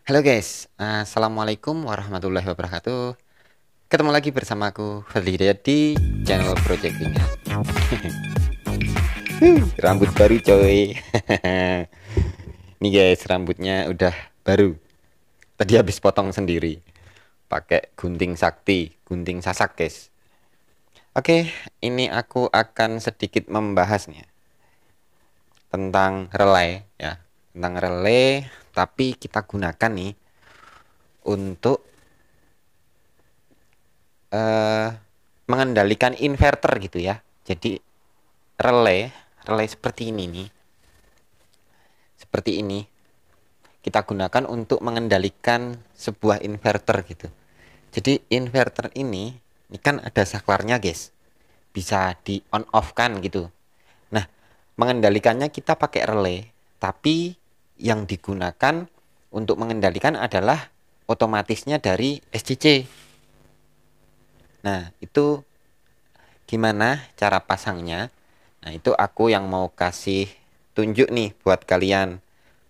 Halo guys, Assalamualaikum warahmatullahi wabarakatuh. Ketemu lagi bersama aku Fadli Hidayat di channel Project Ingat. Rambut baru coy. Nih guys, rambutnya udah baru. Tadi habis potong sendiri. Pakai gunting sakti, gunting sasak guys. Oke, ini aku akan sedikit membahasnya tentang relay ya. Tentang relay, tapi kita gunakan nih untuk eh, mengendalikan inverter gitu ya. Jadi relay, relay seperti ini nih. Seperti ini kita gunakan untuk mengendalikan sebuah inverter gitu. Jadi inverter ini kan ada saklarnya guys. Bisa di on off kan gitu. Nah, mengendalikannya kita pakai relay, tapi yang digunakan untuk mengendalikan adalah otomatisnya dari SCC. Nah, itu gimana cara pasangnya? Nah, itu aku yang mau kasih tunjuk nih buat kalian.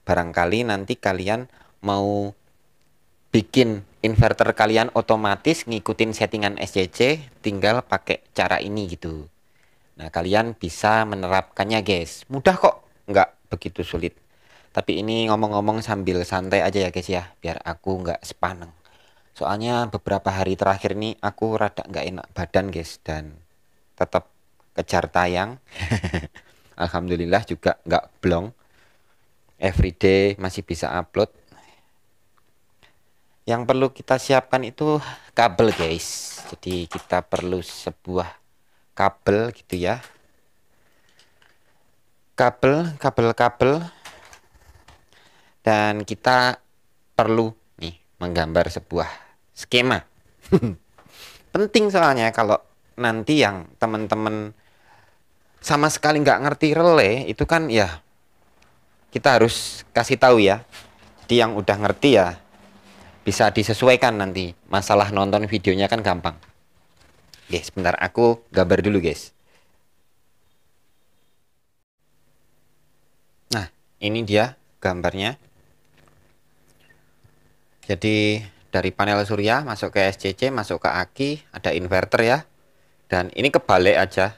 Barangkali nanti kalian mau bikin inverter kalian otomatis ngikutin settingan SCC, tinggal pakai cara ini gitu. Nah, kalian bisa menerapkannya, guys. Mudah kok, nggak begitu sulit. Tapi ini ngomong-ngomong sambil santai aja ya, guys ya, biar aku nggak sepaneng. Soalnya beberapa hari terakhir nih aku rada nggak enak badan, guys, dan tetap kejar tayang. Alhamdulillah juga nggak blong. Everyday masih bisa upload. Yang perlu kita siapkan itu kabel guys. Jadi kita perlu sebuah kabel gitu ya. Kabel. Dan kita perlu nih menggambar sebuah skema. Penting soalnya kalau nanti yang teman-teman sama sekali nggak ngerti relay itu kan ya kita harus kasih tahu ya. Jadi yang udah ngerti ya bisa disesuaikan nanti. Masalah nonton videonya kan gampang. Guys, sebentar aku gambar dulu, guys. Nah, ini dia gambarnya. Jadi dari panel surya masuk ke SCC, masuk ke aki, ada inverter ya. Dan ini kebalik aja.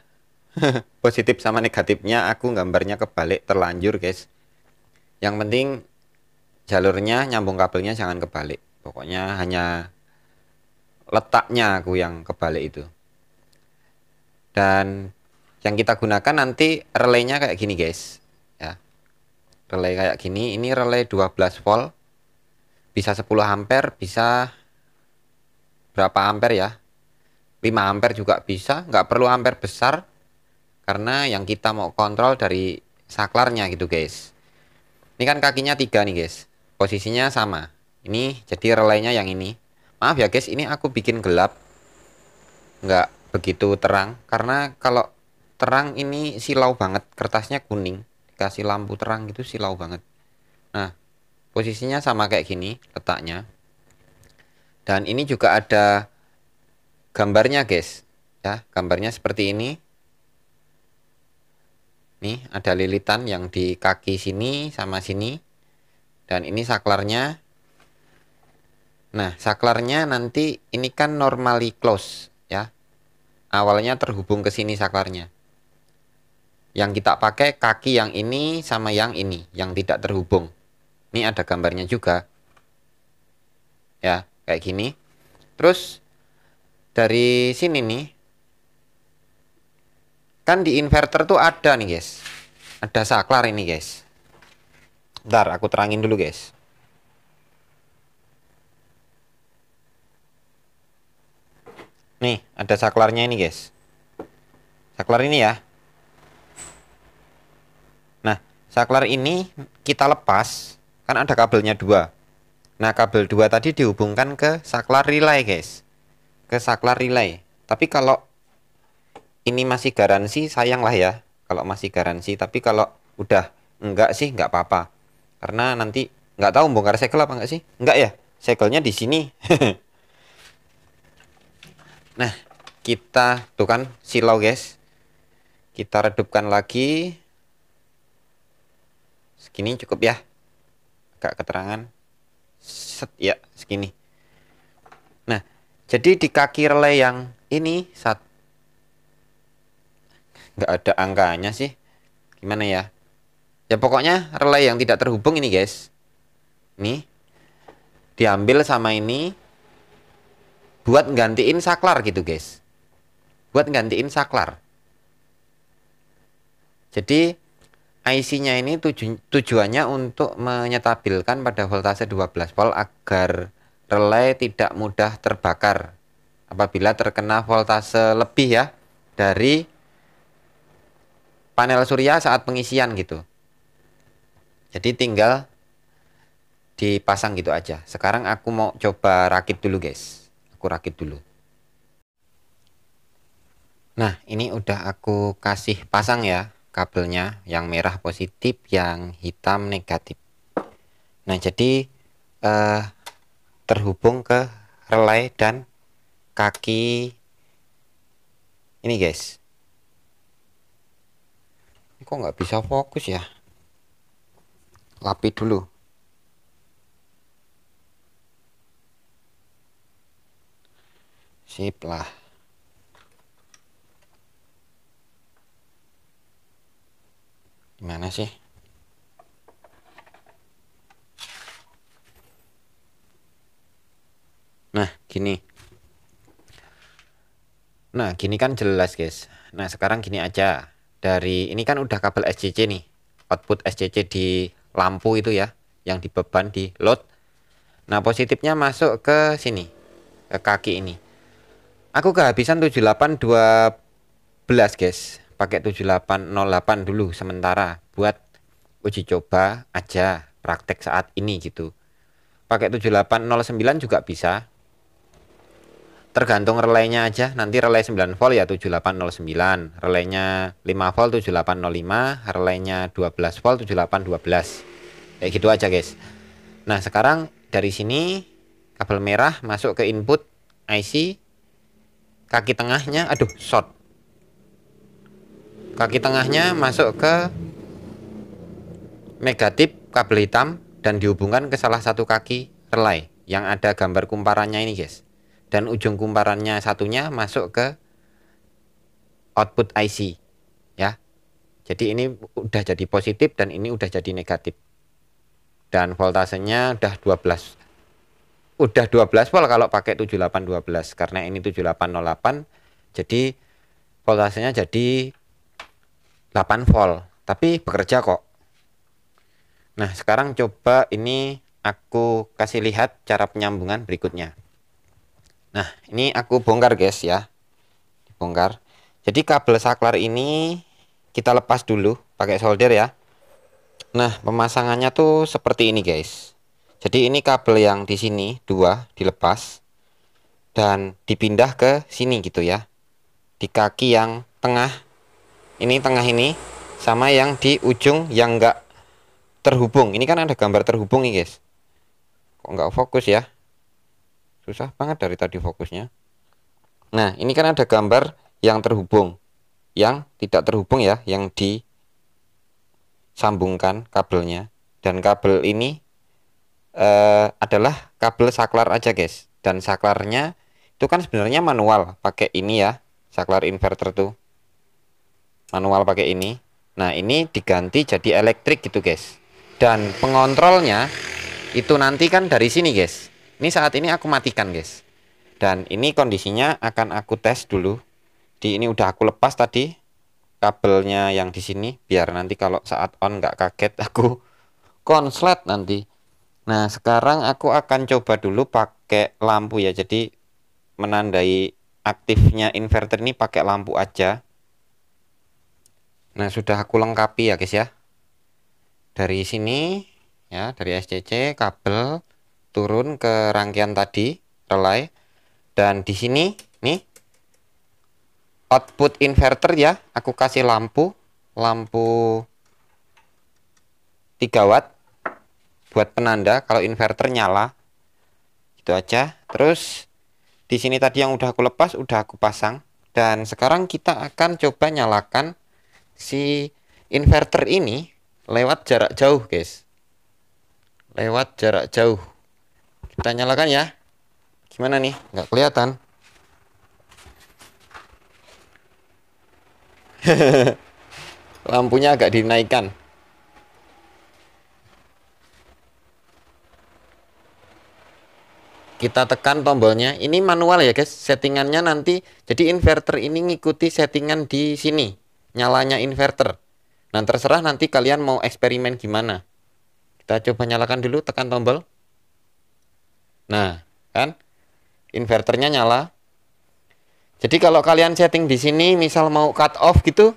Positif sama negatifnya aku gambarnya kebalik terlanjur, guys. Yang penting jalurnya nyambung kabelnya jangan kebalik. Pokoknya hanya letaknya aku yang kebalik itu. Dan yang kita gunakan nanti relaynya kayak gini guys ya, relay kayak gini. Ini relay 12 volt, bisa 10 ampere, bisa berapa ampere ya, 5 ampere juga bisa, nggak perlu ampere besar karena yang kita mau kontrol dari saklarnya gitu guys. Ini kan kakinya 3 nih guys, posisinya sama. Ini jadi relaynya yang ini. Maaf ya guys, ini aku bikin gelap, nggak begitu terang karena kalau terang ini silau banget, kertasnya kuning, dikasih lampu terang gitu silau banget. Nah, posisinya sama kayak gini letaknya. Dan ini juga ada gambarnya guys ya, gambarnya seperti ini. Nih ada lilitan yang di kaki sini sama sini. Dan ini saklarnya. Nah, saklarnya nanti ini kan normally close ya, awalnya terhubung ke sini saklarnya. Yang kita pakai kaki yang ini sama yang ini, yang tidak terhubung. Ini ada gambarnya juga. Ya, kayak gini. Terus dari sini nih, kan di inverter tuh ada nih guys. Ada saklar ini guys. Bentar, aku terangin dulu guys. Nih, ada saklarnya ini guys. Saklar ini ya. Nah, saklar ini kita lepas, kan ada kabelnya dua. Nah, kabel dua tadi dihubungkan ke saklar relay guys. Ke saklar relay. Tapi kalau ini masih garansi, sayang lah ya. Kalau masih garansi, tapi kalau udah enggak sih, enggak apa-apa. Karena nanti nggak tahu bongkar segel apa enggak sih? Enggak ya, segelnya di sini. Nah, kita tuh kan silau guys. Kita redupkan lagi. Segini cukup ya. Agak keterangan. set ya segini. Nah, jadi di kaki relay yang ini nggak ada angkanya sih. Gimana ya? Ya pokoknya relay yang tidak terhubung ini guys. Nih diambil sama ini buat gantiin saklar gitu guys. Buat gantiin saklar. Jadi IC-nya ini tujuannya untuk menyetabilkan pada voltase 12 volt agar relay tidak mudah terbakar apabila terkena voltase lebih ya dari panel surya saat pengisian gitu. Jadi tinggal dipasang gitu aja. Sekarang aku mau coba rakit dulu guys. Aku rakit dulu. Nah, ini udah aku kasih pasang ya kabelnya, yang merah positif, yang hitam negatif. Nah, jadi terhubung ke relay dan kaki ini guys. Ini kok nggak bisa fokus ya? Lapi dulu. Sip lah. Gimana sih? Nah, gini. Nah, gini kan jelas, guys. Nah, sekarang gini aja. Dari ini kan udah kabel SCC nih. Output SCC di lampu itu ya, yang di beban di load. Nah, positifnya masuk ke sini, ke kaki ini. Aku kehabisan 7812, guys. Pakai 7808 dulu sementara buat uji coba aja, praktek saat ini gitu. Pakai 7809 juga bisa. Tergantung relaynya aja. Nanti relay 9 volt ya 7809, relaynya 5 volt 7805, relaynya 12 volt 7812. Kayak gitu aja guys. Nah sekarang dari sini kabel merah masuk ke input IC. Kaki tengahnya aduh short. Kaki tengahnya masuk ke negatif kabel hitam dan dihubungkan ke salah satu kaki relay yang ada gambar kumparannya ini guys. Dan ujung kumparannya satunya masuk ke output IC ya. Jadi ini udah jadi positif dan ini udah jadi negatif. Dan voltasenya udah 12. Udah 12 volt kalau pakai 7812 karena ini 7808. Jadi voltasenya jadi 8 volt, tapi bekerja kok. Nah, sekarang coba ini aku kasih lihat cara penyambungan berikutnya. Nah, ini aku bongkar guys ya. Dibongkar. Jadi kabel saklar ini kita lepas dulu pakai solder ya. Nah, pemasangannya tuh seperti ini guys. Jadi ini kabel yang di sini dua dilepas dan dipindah ke sini gitu ya. Di kaki yang tengah ini sama yang di ujung yang enggak terhubung. Ini kan ada gambar terhubung nih guys. Kok enggak fokus ya? Susah banget dari tadi fokusnya. Nah, ini kan ada gambar yang terhubung, yang tidak terhubung ya, yang disambungkan kabelnya. Dan kabel ini adalah kabel saklar aja guys. Dan saklarnya itu kan sebenarnya manual, pakai ini ya, saklar inverter tuh. Manual pakai ini. Nah, ini diganti jadi elektrik gitu guys. Dan pengontrolnya itu nanti kan dari sini guys. Ini saat ini aku matikan guys. Dan ini kondisinya akan aku tes dulu. Ini udah aku lepas tadi kabelnya yang di sini biar nanti kalau saat on nggak kaget aku konslet nanti. Nah, sekarang aku akan coba dulu pakai lampu ya. Jadi menandai aktifnya inverter ini pakai lampu aja. Nah, sudah aku lengkapi ya guys ya. Dari sini ya, dari SCC kabel turun ke rangkaian tadi relay, dan di sini nih output inverter ya, aku kasih lampu 3 watt buat penanda kalau inverter nyala. Gitu aja. Terus di sini tadi yang udah aku lepas udah aku pasang, dan sekarang kita akan coba nyalakan si inverter ini lewat jarak jauh guys. Lewat jarak jauh. Kita nyalakan ya. Gimana nih? Nggak kelihatan. Lampunya agak dinaikkan. Kita tekan tombolnya. Ini manual ya guys. Settingannya nanti. Jadi inverter ini ngikuti settingan di sini. Nyalanya inverter. Nah terserah nanti kalian mau eksperimen gimana. Kita coba nyalakan dulu. Tekan tombol. Nah kan. Inverternya nyala. Jadi kalau kalian setting di sini. Misal mau cut off gitu.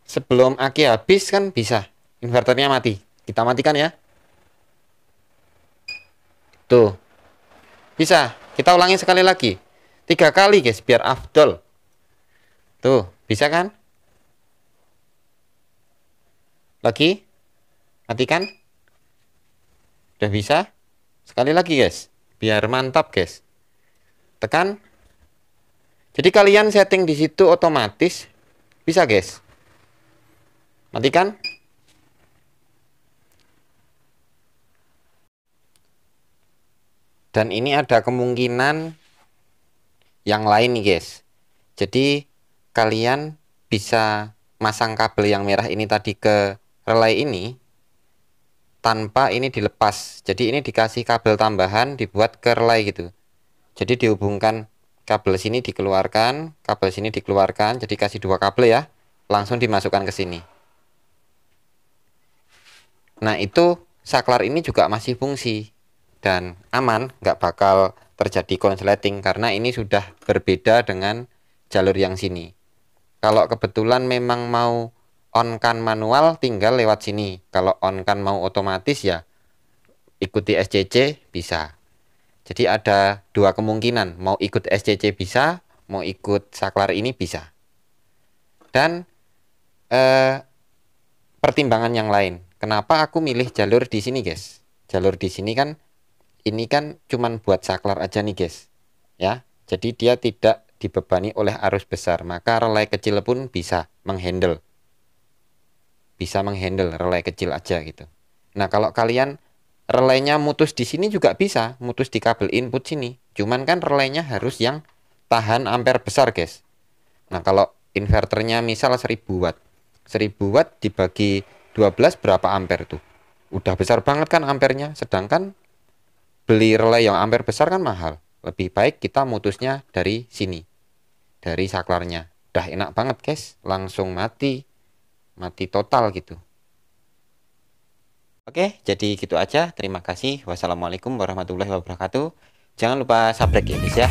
Sebelum aki habis kan bisa. Inverternya mati. Kita matikan ya. Tuh. Bisa, kita ulangi sekali lagi. 3 kali guys, biar afdol. Tuh, bisa kan? Lagi. Matikan. Udah bisa. Sekali lagi guys, biar mantap guys. Tekan. Jadi kalian setting di situ otomatis. Bisa guys. Matikan. Dan ini ada kemungkinan yang lain nih guys. Jadi kalian bisa masang kabel yang merah ini tadi ke relay ini tanpa ini dilepas. Jadi ini dikasih kabel tambahan dibuat ke relay gitu. Jadi dihubungkan kabel sini dikeluarkan, kabel sini dikeluarkan. Jadi kasih 2 kabel ya. Langsung dimasukkan ke sini. Nah itu saklar ini juga masih fungsi. Dan aman, nggak bakal terjadi konsleting karena ini sudah berbeda dengan jalur yang sini. Kalau kebetulan memang mau on kan manual, tinggal lewat sini. Kalau on kan mau otomatis ya ikuti SCC bisa. Jadi ada 2 kemungkinan, mau ikut SCC bisa, mau ikut saklar ini bisa. Dan pertimbangan yang lain, kenapa aku milih jalur di sini guys? Jalur di sini kan ini kan cuman buat saklar aja nih guys ya, jadi dia tidak dibebani oleh arus besar, maka relay kecil pun bisa menghandle relay kecil aja gitu. Nah kalau kalian relaynya mutus di sini juga bisa mutus di kabel input sini, cuman kan relaynya harus yang tahan ampere besar guys. Nah kalau inverternya misal 1000 watt, 1000 watt dibagi 12 berapa ampere tuh, udah besar banget kan ampernya. Sedangkan beli relay yang ampere besar kan mahal. Lebih baik kita mutusnya dari sini, dari saklarnya. Udah enak banget guys, langsung mati total gitu. Oke, jadi gitu aja. Terima kasih. Wassalamualaikum warahmatullahi wabarakatuh. Jangan lupa subscribe ya guys ya,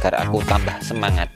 agar aku tambah semangat.